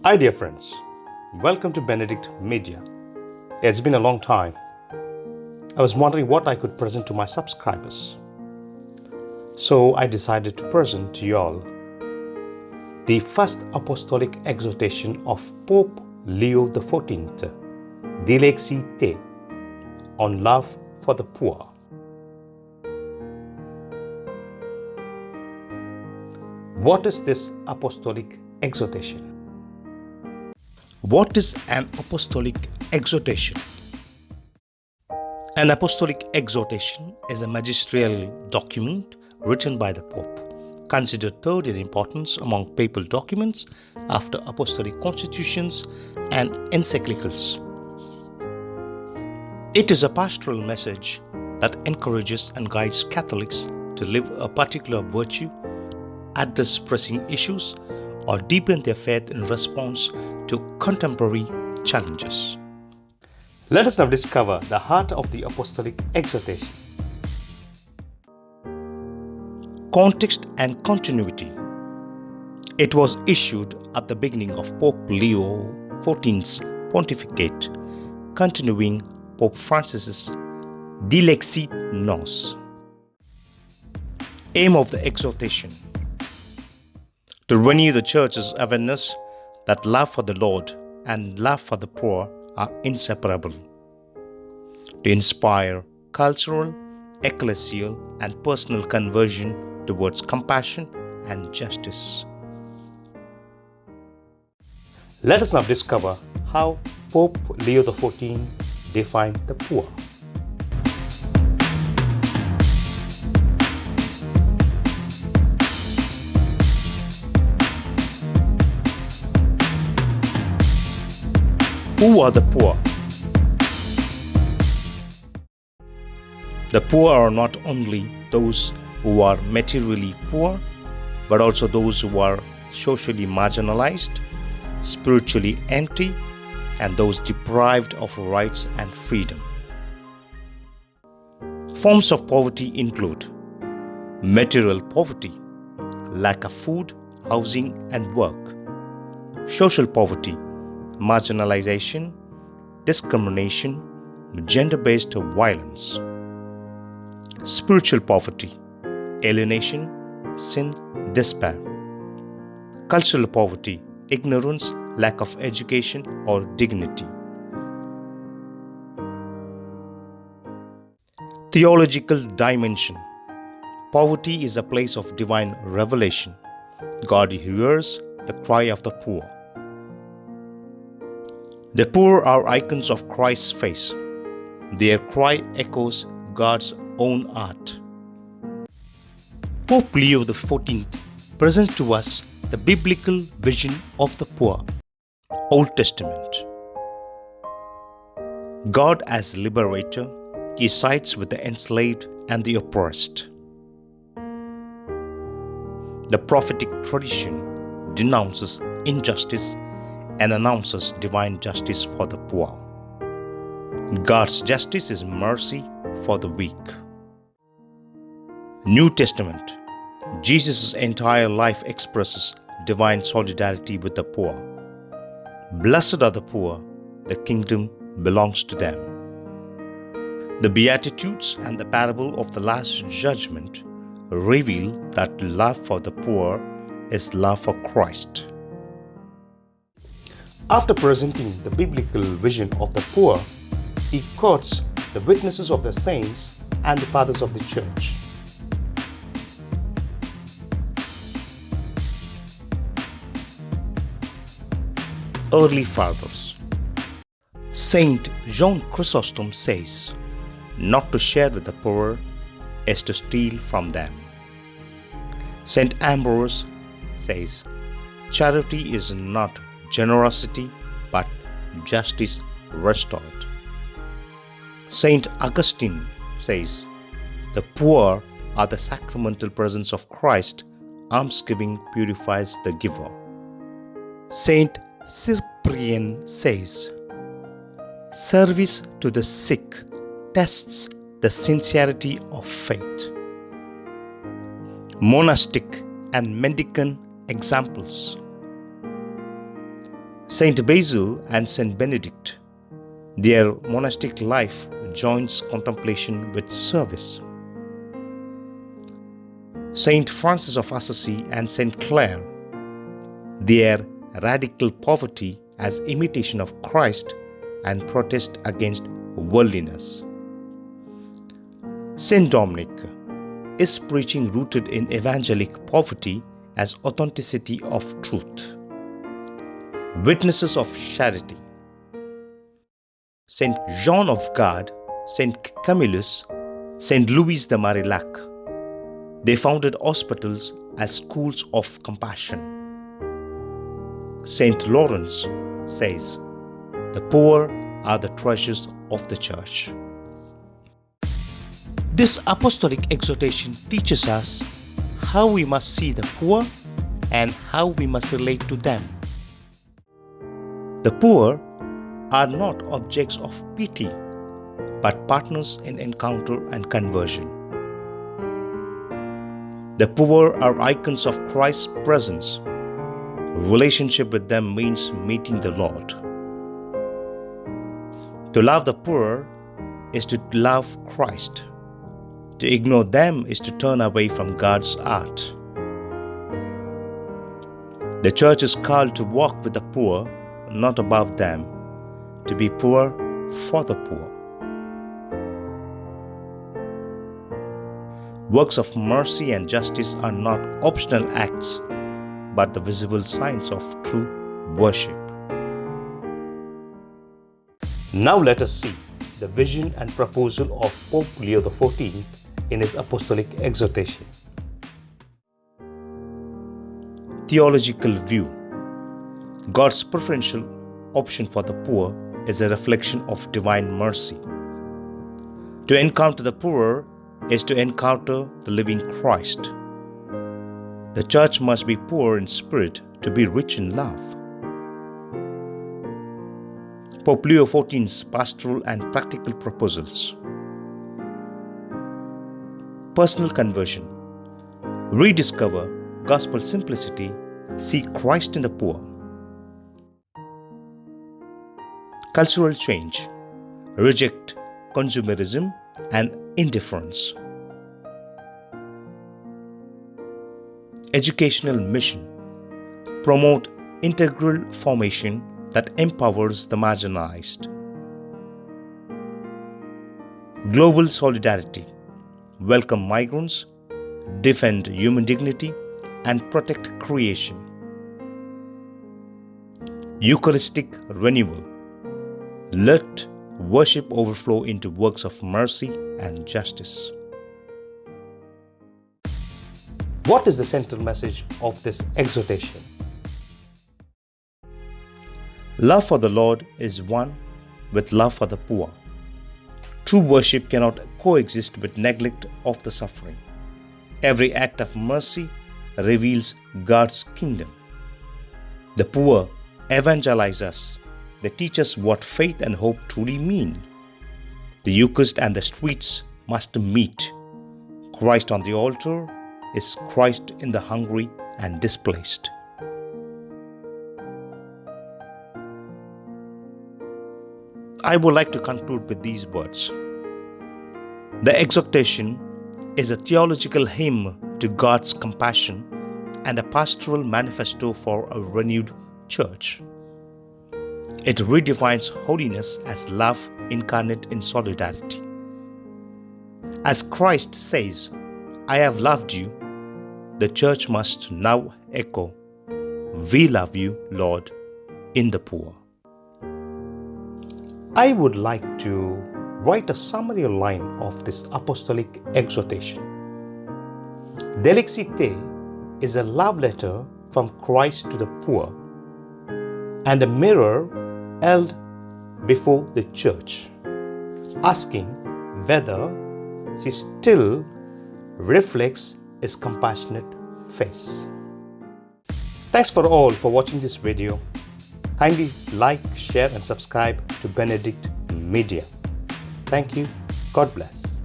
Hi dear friends, welcome to Benedict Media. It's been a long time. I was wondering what I could present to my subscribers. So I decided to present to you all the first Apostolic Exhortation of Pope Leo XIV, Dilexi Te, on love for the poor. What is this Apostolic Exhortation? What is an Apostolic Exhortation? An Apostolic Exhortation is a magisterial document written by the Pope, considered third in importance among papal documents after apostolic constitutions and encyclicals. It is a pastoral message that encourages and guides Catholics to live a particular virtue, address pressing issues, or deepen their faith in response to contemporary challenges. Let us now discover the heart of the Apostolic Exhortation. Context and continuity. It was issued at the beginning of Pope Leo XIV's pontificate, continuing Pope Francis's Dilexit Te. Aim of the exhortation: to renew the Church's awareness that love for the Lord and love for the poor are inseparable, to inspire cultural, ecclesial, and personal conversion towards compassion and justice. Let us now discover how Pope Leo XIV defined the poor. Who are the poor? The poor are not only those who are materially poor, but also those who are socially marginalized, spiritually empty, and those deprived of rights and freedom. Forms of poverty include material poverty, lack of food, housing, and work; social poverty, marginalization, discrimination, gender-based violence; spiritual poverty, alienation, sin, despair; cultural poverty, ignorance, lack of education or dignity. Theological dimension. Poverty is a place of divine revelation. God hears the cry of the poor. The poor are icons of Christ's face. Their cry echoes God's own art. Pope Leo XIV presents to us the biblical vision of the poor. Old Testament. God as liberator, He sides with the enslaved and the oppressed. The prophetic tradition denounces injustice and announces divine justice for the poor. God's justice is mercy for the weak. New Testament. Jesus' entire life expresses divine solidarity with the poor. Blessed are the poor, the kingdom belongs to them. The Beatitudes and the parable of the Last Judgment reveal that love for the poor is love for Christ. After presenting the biblical vision of the poor, he quotes the witnesses of the saints and the fathers of the church. Early Fathers. Saint John Chrysostom says, "Not to share with the poor is to steal from them." Saint Ambrose says, "Charity is not generosity, but justice restored." Saint Augustine says, "The poor are the sacramental presence of Christ. Almsgiving purifies the giver." Saint Cyprian says, "Service to the sick tests the sincerity of faith." Monastic and mendicant examples. Saint Basil and Saint Benedict. Their monastic life joins contemplation with service. Saint Francis of Assisi and Saint Clare. Their radical poverty as imitation of Christ and protest against worldliness. Saint Dominic. Is preaching rooted in evangelic poverty as authenticity of truth. Witnesses of charity. Saint John of God, Saint Camillus, Saint Louis de Marillac. They founded hospitals as schools of compassion. Saint Lawrence says, "The poor are the treasures of the church." This apostolic exhortation teaches us how we must see the poor and how we must relate to them. The poor are not objects of pity, but partners in encounter and conversion. The poor are icons of Christ's presence. Relationship with them means meeting the Lord. To love the poor is to love Christ. To ignore them is to turn away from God's art. The church is called to walk with the poor, not above them, to be poor for the poor. Works of mercy and justice are not optional acts, but the visible signs of true worship. Now let us see the vision and proposal of Pope Leo XIV in his Apostolic Exhortation. Theological view. God's preferential option for the poor is a reflection of divine mercy. To encounter the poor is to encounter the living Christ. The church must be poor in spirit to be rich in love. Pope Leo XIV's pastoral and practical proposals. Personal conversion. Rediscover gospel simplicity. See Christ in the poor. Cultural change. Reject consumerism and indifference. Educational mission. Promote integral formation that empowers the marginalized. Global solidarity. Welcome migrants, defend human dignity, and protect creation. Eucharistic renewal. Let worship overflow into works of mercy and justice. What is the central message of this exhortation? Love for the Lord is one with love for the poor. True worship cannot coexist with neglect of the suffering. Every act of mercy reveals God's kingdom. The poor evangelize us. They teach us what faith and hope truly mean. The Eucharist and the streets must meet. Christ on the altar is Christ in the hungry and displaced. I would like to conclude with these words. The exhortation is a theological hymn to God's compassion and a pastoral manifesto for a renewed church. It redefines holiness as love incarnate in solidarity. As Christ says, "I have loved you," the church must now echo, "We love you, Lord," in the poor. I would like to write a summary line of this apostolic exhortation. Dilexi Te is a love letter from Christ to the poor and a mirror held before the church, asking whether she still reflects his compassionate face. Thanks for all for watching this video. Kindly like, share and subscribe to Benedict Media. Thank you. God bless.